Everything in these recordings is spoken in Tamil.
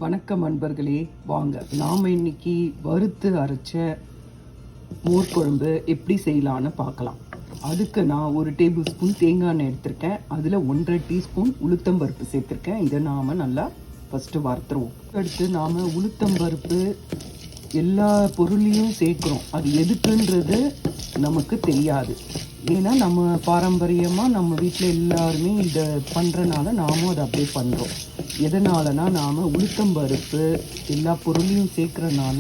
வணக்கம் அன்பர்களே, வாங்க நாம் இன்னைக்கு வறுத்து அரைச்ச மோர் குழம்பு எப்படி செய்யலான்னு பார்க்கலாம். அதுக்கு நான் 1 டேபிள் ஸ்பூன் தேங்காய் எண்ணெய் எடுத்திருக்கேன். அதில் 1.5 டீஸ்பூன் உளுத்தம்பருப்பு சேர்த்துருக்கேன். இதை நாம் நல்லா ஃபஸ்ட்டு வறுத்துருவோம். அடுத்து நாம் உளுத்தம்பருப்பு எல்லா பொருளையும் சேர்க்குறோம். அது எதுக்குன்றது நமக்கு தெரியாது. ஏன்னா நம்ம பாரம்பரியமாக நம்ம வீட்டில் எல்லாருமே இதை பண்ணுறனால நாமும் அதை அப்படியே பண்ணுறோம். எதனாலனா நாம் உளுத்தம்பருப்பு எல்லா பொருளையும் சேர்க்குறனால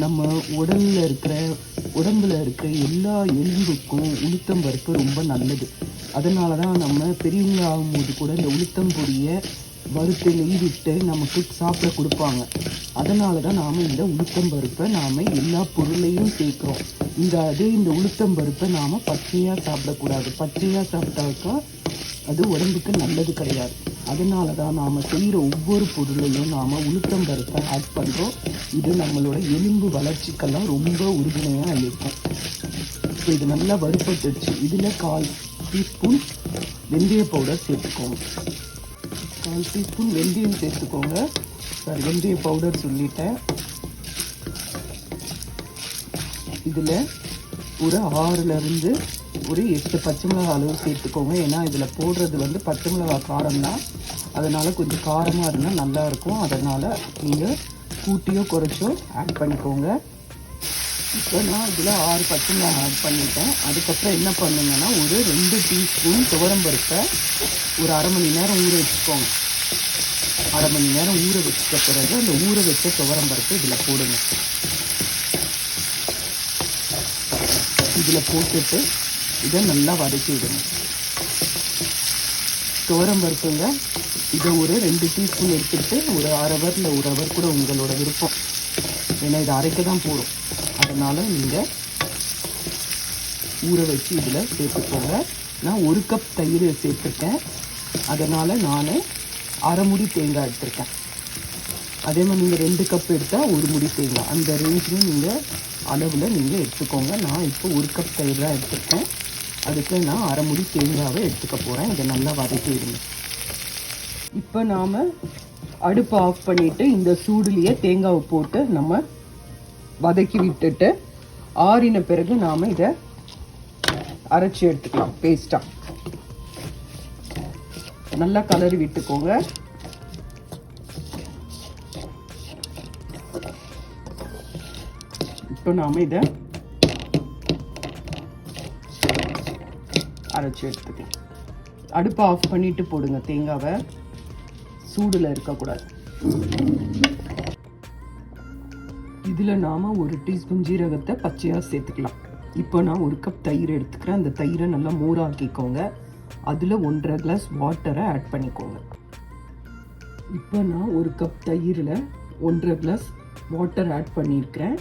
நம்ம உடம்புல இருக்கிற எல்லா எலும்புக்கும் உளுத்தம்பருப்பு ரொம்ப நல்லது. அதனால தான் நம்ம பெரியவங்க ஆகும்போது கூட இந்த உளுத்தம்பொடியை வறுத்து நெய் விட்டு நமக்கு சாப்பிட கொடுப்பாங்க. அதனால தான் நாம் இந்த உளுத்தம்பருப்பை நாம் எல்லா பொருளையும் சேர்க்குறோம். இந்த உளுத்தம்பருப்பை நாம் பச்சையாக சாப்பிடக்கூடாது. பச்சையாக சாப்பிட்டாக்கா அது உடம்புக்கு நல்லது கிடையாது. அதனால தான் நாம் செய்கிற ஒவ்வொரு பொருளையும் நாம் உளுத்தம்பருப்பை ஆட் பண்ணுறோம். இது நம்மளோட எலும்பு வளர்ச்சிக்கெல்லாம் ரொம்ப உறுதுணையாக இருக்கும். ஸோ இது நல்லா வறுப்பட்டுச்சு. இதில் 1/4 டீஸ்பூன் வெந்தய பவுடர் சேர்த்துக்கோங்க. 1/4 டீஸ்பூன் வெந்தயம் சேர்த்துக்கோங்க. சாரி, வெந்தய பவுடர் சொல்லிட்டேன். இதில் ஒரு 6லேருந்து ஒரு 8 பச்சை மிளகாய் அளவு சேர்த்துக்கோங்க. ஏன்னா இதில் போடுறது பச்சை மிளகாய் காரம் தான். அதனால் கொஞ்சம் காரமாக இருந்தால் நல்லாயிருக்கும். அதனால் நீங்கள் கூட்டியோ குறைச்சோ ஆட் பண்ணிக்கோங்க. இப்போ நான் இதில் 6 பச்சை மிளகாய் ஆட் பண்ணிட்டேன். அதுக்கப்புறம் என்ன பண்ணுங்கன்னா ஒரு 2 டீஸ்பூன் துவரம்பருப்பை ஒரு 1/2 மணி நேரம் ஊற வச்சுக்கோங்க. 1/2 மணி நேரம் ஊற வச்சுட்ட பிறகு அந்த ஊற வச்ச துவரம்பருப்பை இதில் போடுங்க. இதில் போட்டுட்டு இதை நல்லா வதக்கிடுங்க. துவரம்பருப்புங்க, இதை ஒரு 2 டீஸ்பூன் எடுத்துகிட்டு ஒரு 1/2 ஹவரில் 1 ஹவர் கூட உங்களோட விருப்பம். ஏன்னா இதை அரைக்க தான் போடும். அதனால் நீங்கள் ஊற வச்சு இதில் சேர்த்துக்கோங்க. நான் 1 கப் தயிர் சேர்த்துருக்கேன். அதனால் நான் 1/2 முடி தேங்காய் எடுத்திருக்கேன். அதே மாதிரி நீங்கள் 2 கப் எடுத்தால் 1 முடி தேங்காய், அந்த ரேஞ்சில் நீங்கள் அளவில் நீங்கள் எடுத்துக்கோங்க. நான் இப்போ 1 கப் தயிர் தான் எடுத்துருக்கேன். அதுக்கு நான் 1/2 முடி தேங்காவை எடுத்துக்க போகிறேன். இதை நல்லா வதக்கிடுங்க. இப்போ நாம் அடுப்பை ஆஃப் பண்ணிவிட்டு இந்த சூடுலேயே தேங்காவை போட்டு நம்ம வதக்கி விட்டுட்டு ஆறின பிறகு நாம் இதை அரைச்சி எடுத்துக்கலாம் பேஸ்ட்டாக. நல்லா கலரி விட்டுக்கோங்க. இப்போ நாம் இதை அரைச்சி எடுத்துக்கலாம். அடுப்பை ஆஃப் பண்ணிட்டு போடுங்க. தேங்காவை சூடில் இருக்கக்கூடாது. இதில் நாம் 1 டீஸ்பூன் ஜீரகத்தை பச்சையாக சேர்த்துக்கலாம். இப்போ நான் 1 கப் தயிர் எடுத்துக்கிறேன். அந்த தயிரை நல்லா மோராக்கிக்கோங்க. அதில் 1.5 கிளாஸ் வாட்டரை ஆட் பண்ணிக்கோங்க. இப்போ நான் 1 கப் தயிரில் 1.5 கிளாஸ் வாட்டர் ஆட் பண்ணியிருக்கிறேன்.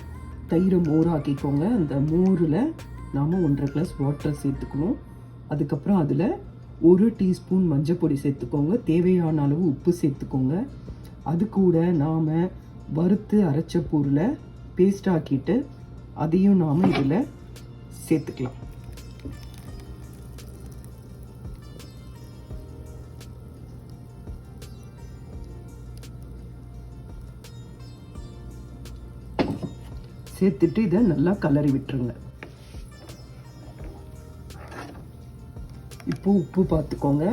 தயிரை மோராக்கிக்கோங்க. அந்த மோரில் நாம் 1.5 கிளாஸ் வாட்டர் சேர்த்துக்கணும். அதுக்கப்புறம் அதில் 1 டீஸ்பூன் மஞ்சள் பொடி சேர்த்துக்கோங்க. தேவையான அளவு உப்பு சேர்த்துக்கோங்க. அது கூட நாம் வறுத்து அரைச்ச பொருளை பேஸ்ட் ஆக்கிட்டு அதையும் நாம் இதில் சேர்த்துக்கலாம். சேர்த்துட்டு இதை நல்லா கலரி விட்டுருங்க. இப்போ உப்பு பார்த்துக்கோங்க.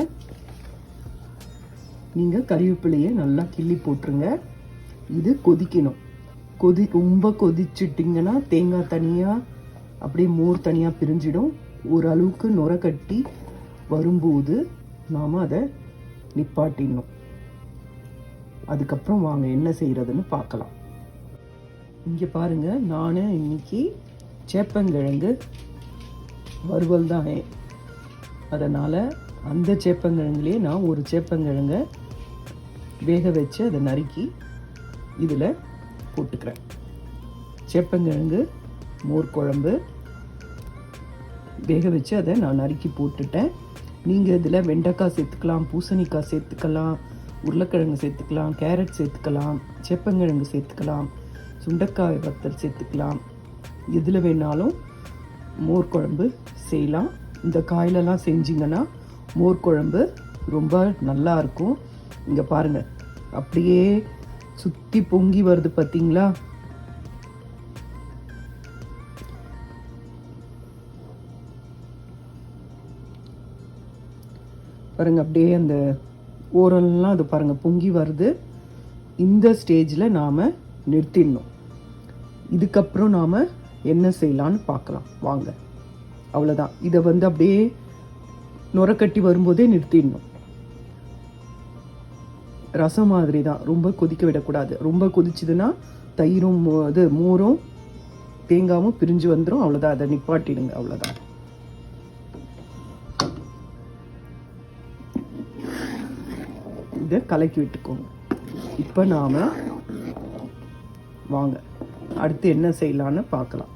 நீங்கள் கறிவேப்பிலையை நல்லா கிள்ளி போட்டுருங்க. இது கொதிக்கணும். ரொம்ப கொதிச்சிட்டிங்கன்னா தேங்காய் தனியாக அப்படியே மோர் தனியாக பிரிஞ்சிடும். ஓரளவுக்கு நுர கட்டி வரும்போது நாம் அதை நிப்பாட்டிடணும். அதுக்கப்புறம் வாங்க என்ன செய்கிறதுன்னு பார்க்கலாம். இங்கே பாருங்கள், நான் இன்னைக்கு சேப்பங்கிழங்கு வறுவல் தான். அதனால் அந்த சேப்பங்கிழங்குலேயே நான் ஒரு சேப்பங்கிழங்கை வேக வச்சு அதை நறுக்கி இதில் போட்டுக்கிறேன். சேப்பங்கிழங்கு மோர் குழம்பு வேக வச்சு அதை நான் நறுக்கி போட்டுட்டேன். நீங்கள் இதில் வெண்டைக்காய் சேர்த்துக்கலாம், பூசணிக்காய் சேர்த்துக்கலாம், உருளைக்கிழங்கு சேர்த்துக்கலாம், கேரட் சேர்த்துக்கலாம், சேப்பங்கிழங்கு சேர்த்துக்கலாம், சுண்டைக்காய் வத்தல் சேர்த்துக்கலாம். எதில் வேணாலும் மோர் குழம்பு செய்யலாம். இந்த காயிலெல்லாம் செஞ்சிங்கன்னா மோர் குழம்பு ரொம்ப நல்லா இருக்கும். இங்கே பாருங்கள், அப்படியே சுற்றி பொங்கி வருது பார்த்தீங்களா? பாருங்க, அப்படியே அந்த ஓரல்லாம் அது பாருங்க பொங்கி வருது. இந்த ஸ்டேஜில் நாம் நிறுத்திடணும். இதுக்கப்புறம் நாம் என்ன செய்யலான்னு பார்க்கலாம் வாங்க. அவ்வளோதான். இதை அப்படியே நுரக்கட்டி வரும்போதே நிறுத்திடணும். ரசம் மாதிரி தான், ரொம்ப கொதிக்க விடக்கூடாது. ரொம்ப கொதிச்சுதுன்னா தயிரும் இது மோரும் தேங்காயும் பிரிஞ்சு வந்துடும். அவ்வளோதான், அதை நிப்பாட்டிடுங்க. அவ்வளோதான். இதை கலக்கி விட்டுக்கோங்க. இப்போ நாம் வாங்க அடுத்து என்ன செய்யலான்னு பார்க்கலாம்.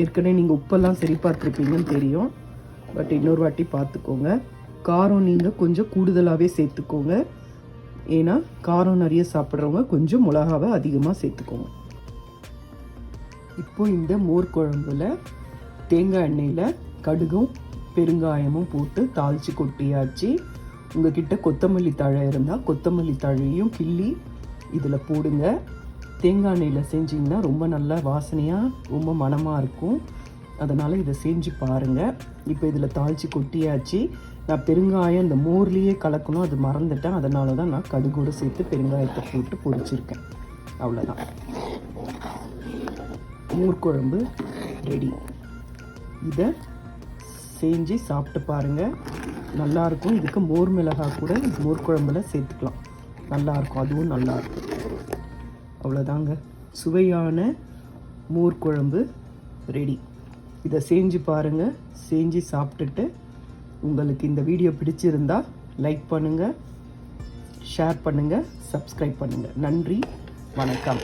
ஏற்கனவே நீங்கள் உப்பெல்லாம் சரி பார்த்துருப்பீங்கன்னு தெரியும். பட் இன்னொரு வாட்டி பார்த்துக்கோங்க. காரம் நீங்கள் கொஞ்சம் கூடுதலாகவே சேர்த்துக்கோங்க. ஏன்னா காரம் நிறைய சாப்பிட்றவங்க கொஞ்சம் மிளகாவை அதிகமாக சேர்த்துக்கோங்க. இப்போ இந்த மோர் குழம்புல தேங்காய் எண்ணெயில் கடுகும் பெருங்காயமும் போட்டு தாளித்து கொட்டியாச்சு. உங்ககிட்ட கொத்தமல்லி தழை இருந்தால் கொத்தமல்லி தழையும் கிள்ளி இதில் போடுங்க. தேங்காய் எண்ணெயில் செஞ்சிங்கன்னா ரொம்ப நல்ல வாசனையாக ரொம்ப மணமாக இருக்கும். அதனால் இதை செஞ்சு பாருங்கள். இப்போ இதில் தாளித்து கொட்டியாச்சு. நான் பெருங்காயம் இந்த மோர்லேயே கலக்கணும், அது மறந்துட்டேன். அதனால தான் நான் கடுகோடு சேர்த்து பெருங்காயத்தை போட்டு பொரிச்சிருக்கேன். அவ்வளோதான், மோர் குழம்பு ரெடி. இதை செஞ்சு சாப்பிட்டு பாருங்கள், நல்லாயிருக்கும். இதுக்கு மோர் மிளகாய் கூட மோர் குழம்புல சேர்த்துக்கலாம், நல்லாயிருக்கும். அதுவும் நல்லாயிருக்கும். அவ்வளோதாங்க, சுவையான மோர் குழம்பு ரெடி. இதை செஞ்சு பாருங்கள். செஞ்சு சாப்பிட்டுட்டு உங்களுக்கு இந்த வீடியோ பிடிச்சிருந்தா லைக் பண்ணுங்கள், ஷேர் பண்ணுங்கள், சப்ஸ்கிரைப் பண்ணுங்கள். நன்றி, வணக்கம்.